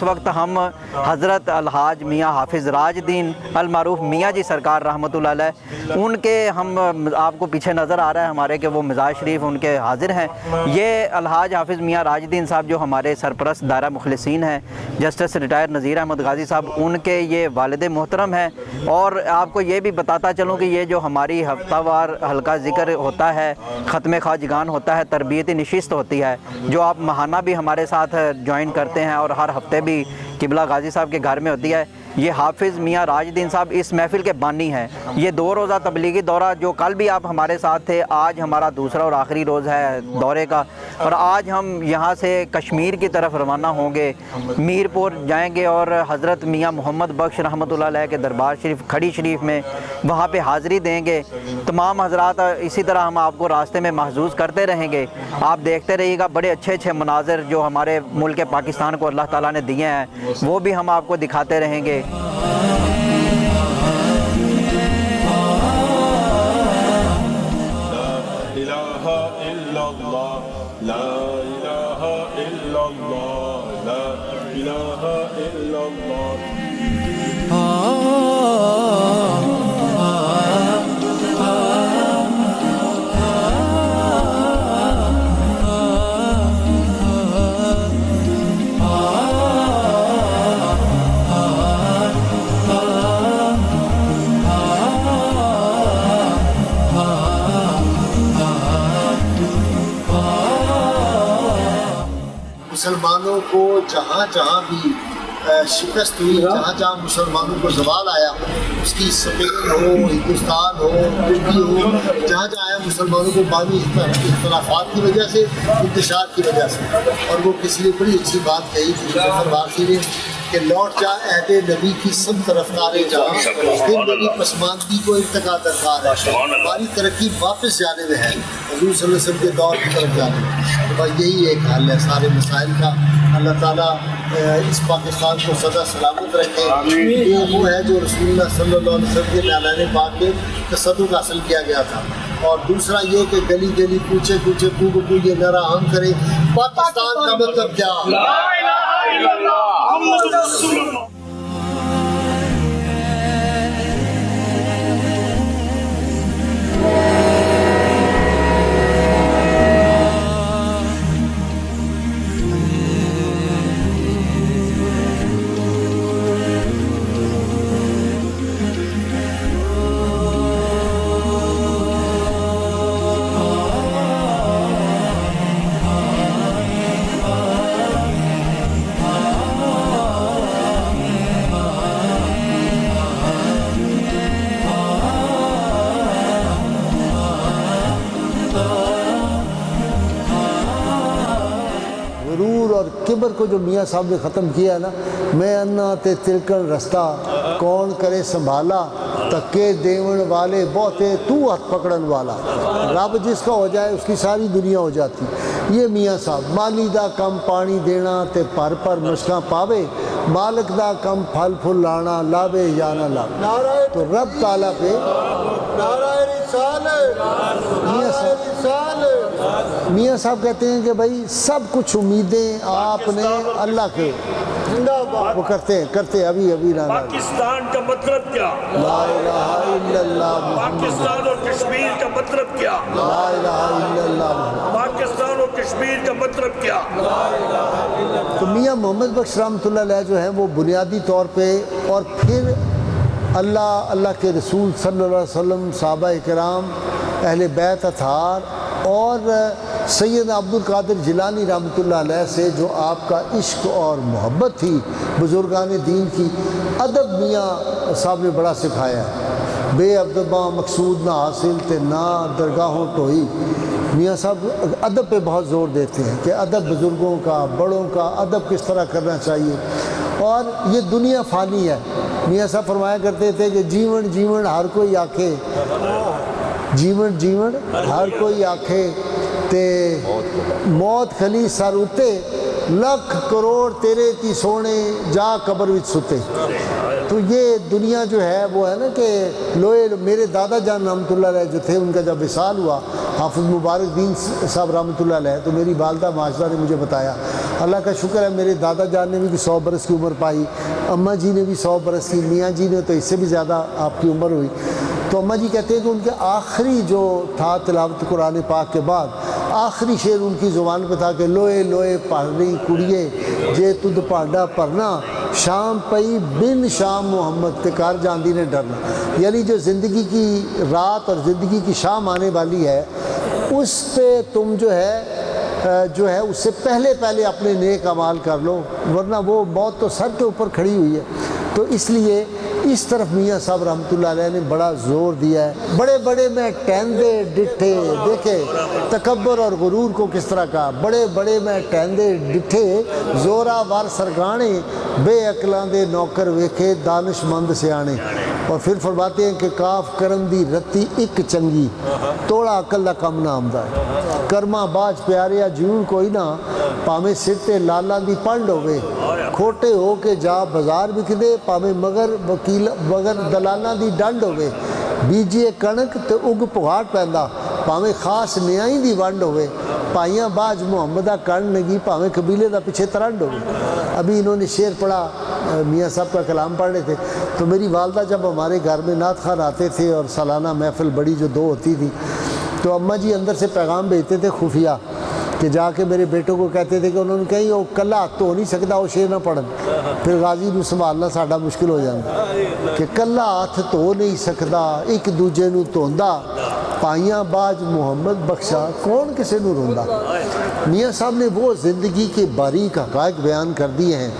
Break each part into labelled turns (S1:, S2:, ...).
S1: وقت ہم حضرت الحاج میاں حافظ راج دین المعروف میاں جی سرکار رحمۃ اللہ علیہ ان کے ہم آپ کو پیچھے نظر آ رہا ہے ہمارے کہ وہ مزار شریف ان کے حاضر ہیں. یہ الحاج حافظ میاں راج دین صاحب جو ہمارے سرپرست دائرہ مخلصین ہیں, جسٹس ریٹائر نذیر احمد غازی صاحب, ان کے یہ والد محترم ہیں. اور آپ کو یہ بھی بتاتا چلوں کہ یہ جو ہماری ہفتہ وار حلقہ ذکر ہوتا ہے, ختم خواجگان ہوتا ہے, تربیتی نشست ہوتی ہے, جو آپ ماہانہ بھی ہمارے ساتھ جوائن کرتے ہیں اور ہر ہفتے بھی قبلہ غازی صاحب کے گھر میں ہوتی ہے, یہ حافظ میاں راج دین صاحب اس محفل کے بانی ہیں. یہ 2 روزہ تبلیغی دورہ جو کل بھی آپ ہمارے ساتھ تھے, آج ہمارا دوسرا اور آخری روز ہے دورے کا, اور آج ہم یہاں سے کشمیر کی طرف روانہ ہوں گے, میر پور جائیں گے اور حضرت میاں محمد بخش رحمۃ اللہ علیہ کے دربار شریف کھڑی شریف میں وہاں پہ حاضری دیں گے. تمام حضرات اسی طرح ہم آپ کو راستے میں محظوظ کرتے رہیں گے. آپ دیکھتے رہیے گا بڑے اچھے اچھے مناظر جو ہمارے ملک پاکستان کو اللہ تعالیٰ نے دیے ہیں, وہ بھی ہم آپ کو دکھاتے رہیں گے.
S2: مسلمانوں کو جہاں جہاں بھی شکست ہوئی, جہاں جہاں مسلمانوں کو زوال آیا, اس کی اسپین ہو, ہندوستان ہو, ترکی ہو, جہاں جہاں آیا مسلمانوں کو بامی اختلافات کی وجہ سے, انتشار کی وجہ سے. اور وہ کسی نے بڑی اچھی بات کہی تھی ظفر وارثی نے کہ لوٹ جا عہد نبی کی سب طرفدار جہاں, دل میری پسماندگی کو ارتقا درکار ہے, ہماری ترقی واپس جانے میں ہے, حضور صلی اللہ علیہ وسلم کے دور کی طرف جانے میں. تو بس یہی ایک حل ہے سارے مسائل کا. اللہ تعالیٰ اس پاکستان کو سدا سلامت رکھے. یہ وہ ہے جو رسول اللہ صلی اللہ علیہ وسلم کے اعلان پاک کے تصدق حاصل کیا گیا تھا. اور دوسرا یہ کہ گلی گلی کوچے کوچے کو یہ نعرہ عام کرے, پاکستان کا مطلب کیا, لا الہ الا اللہ محمد رسول اللہ.
S3: اور کبر کو جو میاں صاحب نے ختم کیا ہے نا, میں انا تے تلکن رستہ کون کرے سنبھالا, تکے دیون والے بہتے تو ہاتھ پکڑن والا. رب جس کا ہو جائے اس کی ساری دنیا ہو جاتی. یہ میاں صاحب مالی دا کم پانی دینا تے پر پر مشکاں پاوے, مالک دا کم پھل پھل لانا لاوے یا نہ لاوے. تو رب تعالیٰ پہ میاں صاحب کہتے ہیں کہ بھائی سب کچھ امیدیں آپ نے اللہ کے وہ کرتے ابھی
S4: پاکستان کا مطلب کیا,
S3: لا الہ الا اللہ,
S4: پاکستان اور کشمیر کا مطلب کیا,
S3: لا الہ الا اللہ,
S4: پاکستان اور کشمیر کا مطلب کیا.
S3: تو میاں محمد بخش رحمۃ اللہ علیہ جو ہیں وہ بنیادی طور پہ, اور پھر اللہ کے رسول صلی اللہ علیہ وسلم, صحابہ کرام, اہل بیت اطہار اور سید عبد القادر جیلانی رحمۃ اللہ علیہ سے جو آپ کا عشق اور محبت تھی بزرگان دین کی, ادب میاں صاحب نے بڑا سکھایا ہے. بے ادباں مقصود نہ حاصل تے نہ درگاہوں ٹوئی. میاں صاحب ادب پہ بہت زور دیتے ہیں کہ ادب بزرگوں کا, بڑوں کا ادب کس طرح کرنا چاہیے. اور یہ دنیا فانی ہے. میاں صاحب فرمایا کرتے تھے کہ جیون جیون ہر کوئی آکھے, جیون جیون ہر کوئی آکھے تے موت کھلی سر اتے, لکھ کروڑ تیرے تی سونے جا قبر وچ ستے. تو یہ دنیا جو ہے وہ ہے نا کہ لوہے میرے دادا جان رحمۃ اللہ علیہ جو تھے ان کا جب وصال ہوا حافظ مبارک دین صاحب رحمۃ اللہ علیہ، تو میری والدہ ماجدہ نے مجھے بتایا، اللہ کا شکر ہے میرے دادا جان نے بھی 100 برس کی عمر پائی، اماں جی نے بھی 100 برس کی، میاں جی نے تو اس سے بھی زیادہ آپ کی عمر ہوئی۔ تو اماں جی کہتے ہیں کہ ان کے آخری جو تھا تلاوت قرآن پاک کے بعد آخری شعر ان کی زبان پہ تھا کہ لوئے لوئے پڑھنی کڑیے جے تد پانڈا پرنا شام پئی بن شام محمد تے کار جاندی نے ڈرنا، یعنی جو زندگی کی رات اور زندگی کی شام آنے والی ہے اس پہ تم جو ہے اس سے پہلے اپنے نیک اعمال کر لو، ورنہ وہ موت تو سر کے اوپر کھڑی ہوئی ہے۔ تو اس لیے اس طرف میاں صاحب رحمۃ اللہ علیہ نے بڑا زور دیا ہے۔ بڑے بڑے میں ٹہندے ڈٹھے، دیکھے تکبر اور غرور کو کس طرح کہا، بڑے بڑے میں ٹہندے ڈٹھے زورا وار سرگانے بے عقلاں دے نوکر ویکھے دانش مند سیانے۔ اور پھر فرماتے ہیں کہ کاف کرم دی رتی ایک چنگی توڑا عقل دا کم نہ آمدا ہے، کرما باج پیاریا جیون کوئی نہ پاویں سر تے لالاں دی پنڈ ہوے، کھوٹے ہو کے جا بازار وکدے پاویں مگر دلالاں دی ڈنڈ ہوے، بیجیے کنک تے اگ پہاڑ پیندا پاویں خاص نیائی دی ونڈ ہوے، پائیاں باج محمدہ کن نگی پاویں قبیلے دا پیچھے ترنڈ ہوے۔ ابھی انہوں نے شعر پڑھا، میاں صاحب کا کلام پڑھ رہے تھے، تو میری والدہ جب ہمارے گھر میں نعت خوان آتے تھے اور سالانہ محفل بڑی جو 2 ہوتی تھی، تو اماں جی اندر سے پیغام بھیجتے تھے خفیہ کہ جا کے میرے بیٹوں کو کہتے تھے کہ انہوں نے کہیں وہ کلا ہاتھ تو ہو نہیں سکتا وہ شعر نہ پڑھن، پھر غازی نو سنبھالنا ساڈا مشکل ہو جاتا کہ کلا ہاتھ تو نہیں سکتا ایک دوجے نو دھوندا پائیاں باج محمد بخشا کون کسے نو روندا۔ میاں صاحب نے وہ زندگی کے باریک حقائق بیان کر دیے ہیں۔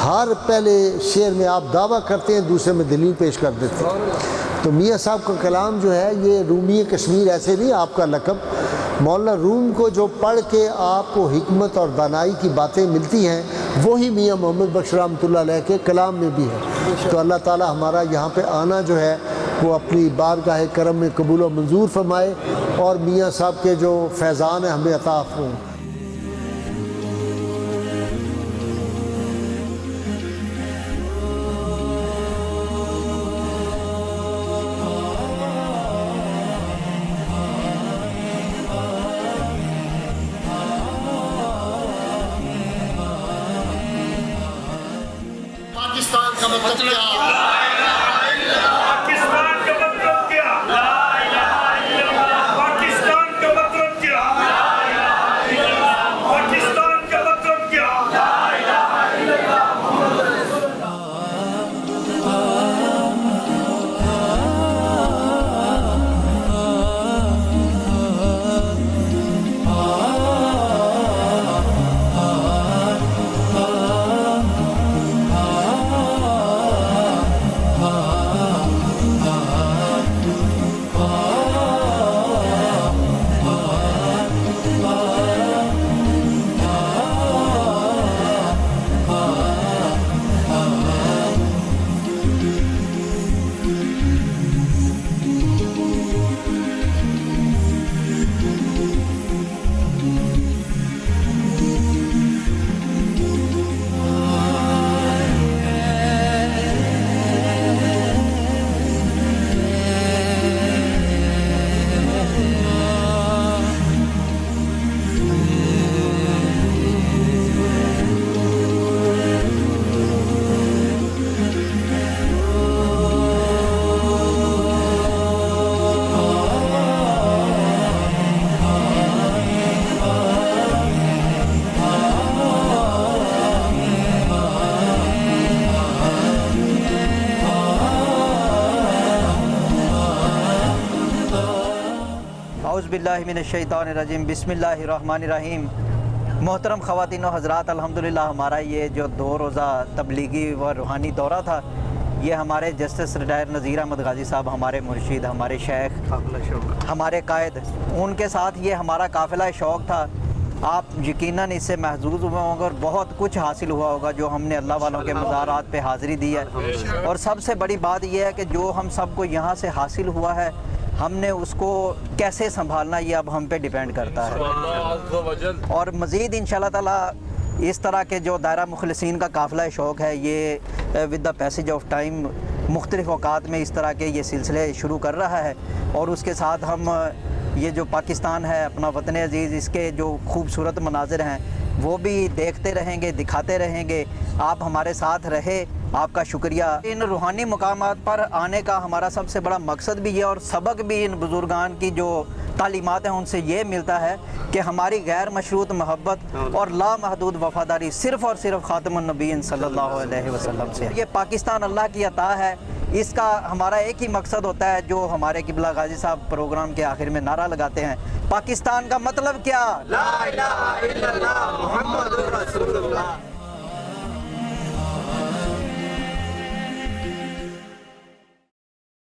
S3: ہر پہلے شعر میں آپ دعویٰ کرتے ہیں، دوسرے میں دلیل پیش کر دیتے ہیں۔ تو میاں صاحب کا کلام جو ہے یہ رومی کشمیر ایسے نہیں آپ کا لقب، مولانا روم کو جو پڑھ کے آپ کو حکمت اور دانائی کی باتیں ملتی ہیں وہی میاں محمد بخش رحمۃ اللہ علیہ کے کلام میں بھی ہے۔ تو اللہ تعالی ہمارا یہاں پہ آنا جو ہے وہ اپنی بارگاہ کرم میں قبول و منظور فرمائے اور میاں صاحب کے جو فیضان ہیں ہمیں عطا ہوں۔
S2: پاکستان کا مطلب کیا؟
S4: پاکستان کا مطلب کیا؟ پاکستان کا مطلب کیا؟ پاکستان کا مطلب کیا؟
S1: اعوذ باللہ من الشیطان الرجیم، بسم اللہ الرحمن الرحیم۔ محترم خواتین و حضرات، الحمدللہ ہمارا یہ جو 2 روزہ تبلیغی و روحانی دورہ تھا، یہ ہمارے جسٹس ریٹائر نذیر احمد غازی صاحب، ہمارے مرشد، ہمارے شیخ، ہمارے قائد، ان کے ساتھ یہ ہمارا قافلہ شوق تھا۔ آپ یقیناً اس سے محظوظ ہوئے ہوں گے اور بہت کچھ حاصل ہوا ہوگا جو ہم نے اللہ والوں کے مزارات پہ حاضری دی ہے۔ اور سب سے بڑی بات یہ ہے کہ جو ہم سب کو یہاں سے حاصل ہوا ہے، ہم نے اس کو کیسے سنبھالنا یہ اب ہم پہ ڈیپینڈ کرتا ہے۔ اور مزید انشاءاللہ تعالی اس طرح کے جو دائرہ مخلصین کا قافلہ شوق ہے یہ with the passage of time مختلف اوقات میں اس طرح کے یہ سلسلے شروع کر رہا ہے، اور اس کے ساتھ ہم یہ جو پاکستان ہے اپنا وطن عزیز، اس کے جو خوبصورت مناظر ہیں وہ بھی دیکھتے رہیں گے، دکھاتے رہیں گے۔ آپ ہمارے ساتھ رہے، آپ کا شکریہ۔ ان روحانی مقامات پر آنے کا ہمارا سب سے بڑا مقصد بھی یہ اور سبق بھی ان بزرگان کی جو تعلیمات ہیں ان سے یہ ملتا ہے کہ ہماری غیر مشروط محبت اور لامحدود وفاداری صرف اور صرف خاتم النبیین صلی اللہ علیہ وسلم سے ہے۔ یہ پاکستان اللہ کی عطا ہے، اس کا ہمارا ایک ہی مقصد ہوتا ہے جو ہمارے قبلہ غازی صاحب پروگرام کے آخر میں نعرہ لگاتے ہیں، پاکستان کا مطلب کیا؟ لا الہ الا اللہ محمد رسول اللہ۔